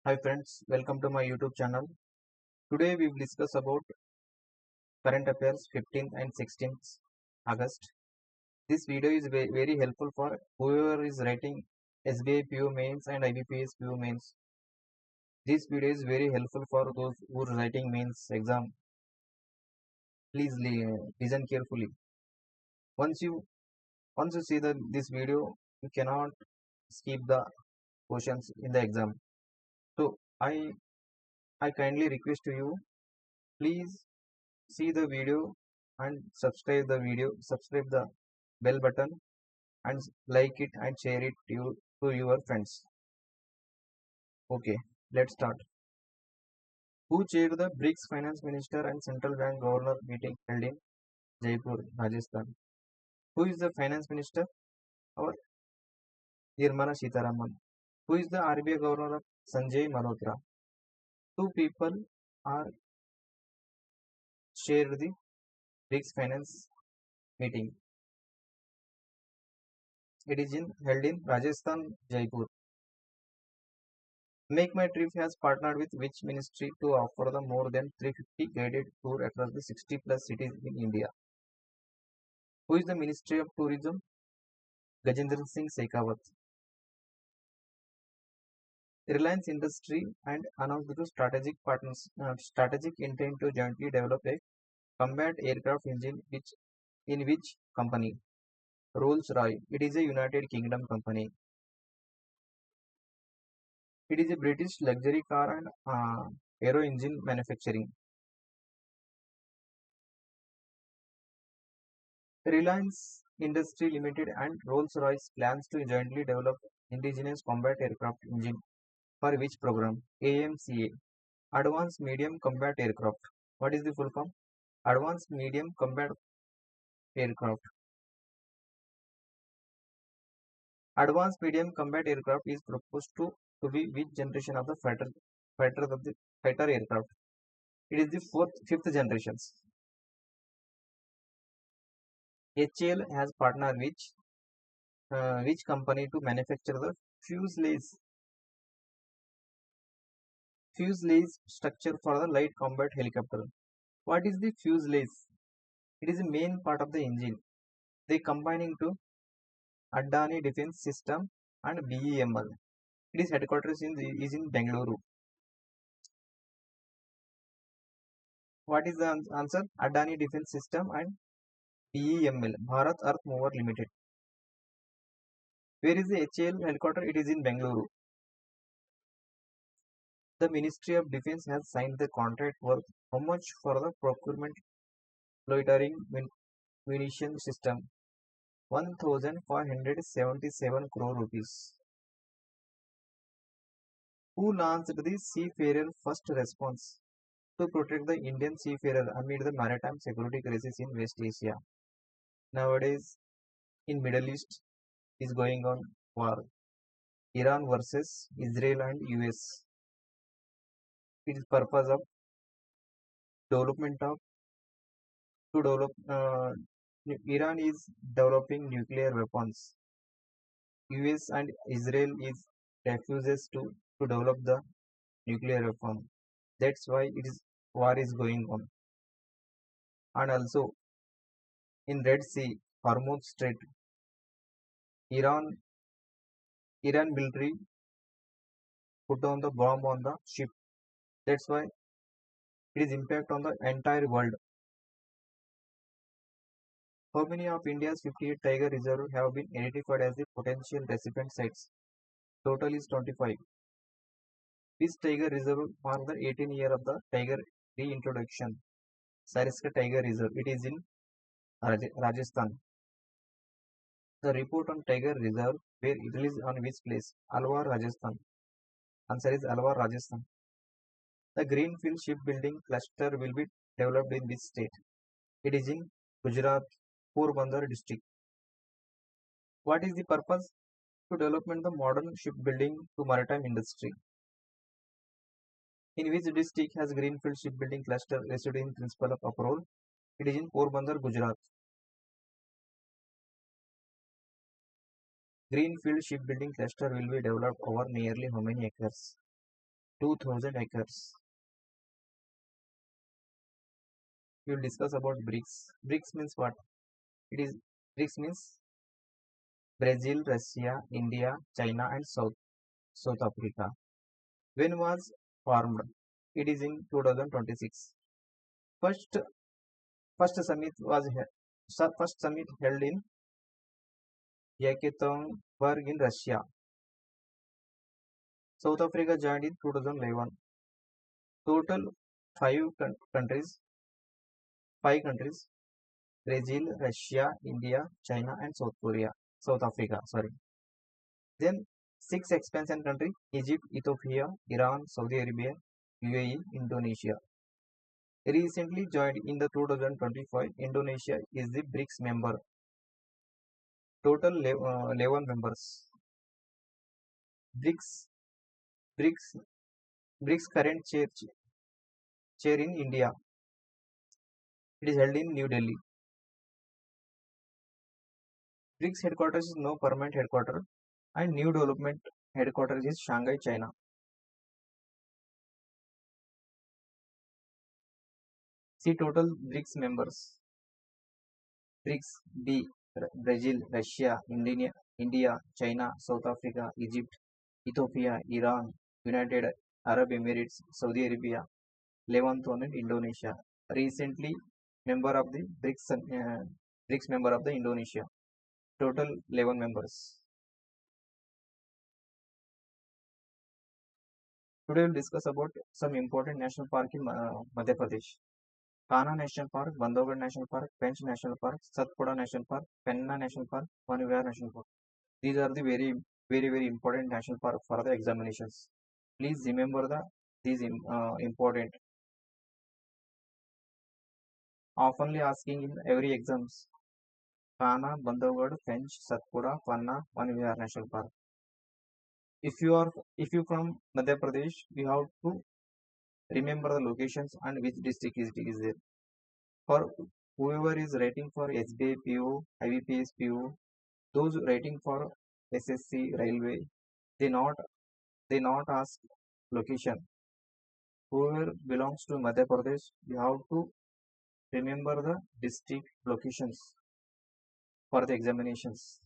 Hi friends, welcome to my YouTube channel. Today we will discuss about current affairs 15th and 16th August. This video is very helpful for whoever is writing SBI PO mains and IBPS PO mains. This video is very helpful for those who are writing mains exam. Please listen carefully. Once you see this video, you cannot skip the questions in the exam. So I kindly request to you, please see the video and subscribe the bell button and like it and share it to your friends. Okay, let's start. Who chaired the BRICS finance minister and central bank governor meeting held in Jaipur, Rajasthan? Who is the finance minister? Our Nirmala Sitharaman. Who is the RBI governor of Sanjay Malhotra? Two people are chaired the BRICS finance meeting. It is held in Rajasthan, Jaipur. Make My Trip has partnered with which ministry to offer the more than 350 guided tour across the 60 plus cities in India? Who is the Ministry of Tourism? Gajendra Singh Shekhawat. Reliance Industry and announced the strategic intent to jointly develop a combat aircraft engine in which company? Rolls-Royce. It is a United Kingdom company. It is a British luxury car and aero engine manufacturing. Reliance Industry Limited and Rolls-Royce plans to jointly develop indigenous combat aircraft engine for which program? AMCA. Advanced Medium Combat Aircraft. What is the full form? Advanced Medium Combat Aircraft. Advanced Medium Combat Aircraft is proposed to be which generation of the fighter aircraft? It is the fifth generations. HAL has partnered which company to manufacture the fuselage structure for the light combat helicopter. What is the fuselage? It is the main part of the engine. They combine into Adani Defense System and BEML. It is headquarters is in Bengaluru. What is the answer? Adani Defense System and BEML, Bharat Earth Mover Limited. Where is the HAL headquarters? It is in Bengaluru. The Ministry of Defense has signed the contract worth how much for the procurement loitering munition system? 1,577 crore rupees. Who launched the Seafarer First Response to protect the Indian seafarer amid the maritime security crisis in West Asia? Nowadays, in Middle East is going on war. Iran versus Israel and US. It is purpose of development of to develop. Iran is developing nuclear weapons. US and Israel is refuses to develop the nuclear weapon. That's why it is war is going on. And also in Red Sea, Hormuz Strait, Iran Iran military put down the bomb on the ship. That's why it is impact on the entire world. How many of India's 58 tiger reserve have been identified as the potential recipient sites? Total is 25. This tiger reserve marked the 18th year of the tiger reintroduction. Sariska Tiger Reserve. It is in Rajasthan. The report on tiger reserve were released on which place? Alwar, Rajasthan. Answer is Alwar, Rajasthan. The greenfield shipbuilding cluster will be developed in which state? It is in Gujarat, Porbandar district. What is the purpose? To development the modern shipbuilding to maritime industry. In which district has greenfield shipbuilding cluster received in principle of approval? It is in Porbandar, Gujarat. Greenfield shipbuilding cluster will be developed over nearly how many acres? 2,000 acres. We will discuss about BRICS. BRICS means what? It is BRICS means Brazil, Russia, India, China, and South Africa. When was formed? It is in 2026. First first summit was first summit held in Yekaterinburg in Russia. South Africa joined in 2011. Total countries, five countries: Brazil, Russia, India, China, and South Africa. Sorry. Then six expansion countries: Egypt, Ethiopia, Iran, Saudi Arabia, UAE, Indonesia. Recently joined in the 2025, Indonesia is the BRICS member. Total 11 members. BRICS BRICS BRICS current chair in India. It is held in New Delhi. BRICS headquarters is no permanent headquarters, and new development headquarters is Shanghai, China. See total BRICS members. BRICS B: Brazil, Russia, India, China, South Africa, Egypt, Ethiopia, Iran, United Arab Emirates, Saudi Arabia, Lebanon, and Indonesia. Recently member of the BRICS member of the Indonesia. Total 11 members. Today we'll discuss about some important national park in Madhya Pradesh. Kana National Park, Bandhavgarh National Park, Pench National Park, Satpura National Park, Penna National Park, Vanivihar National Park. These are the very important national park for the examinations. Please remember these important. Oftenly asking in every exams. Kana, Bandhavgarh, Pench, Satpura, Panna, Vanivihar National Park. If you from Madhya Pradesh, you have to remember the locations and which district it is there. For whoever is writing for SBI PO, IBPS PO, those writing for SSC Railway, they not ask location. Whoever belongs to Madhya Pradesh, you have to remember the district locations for the examinations.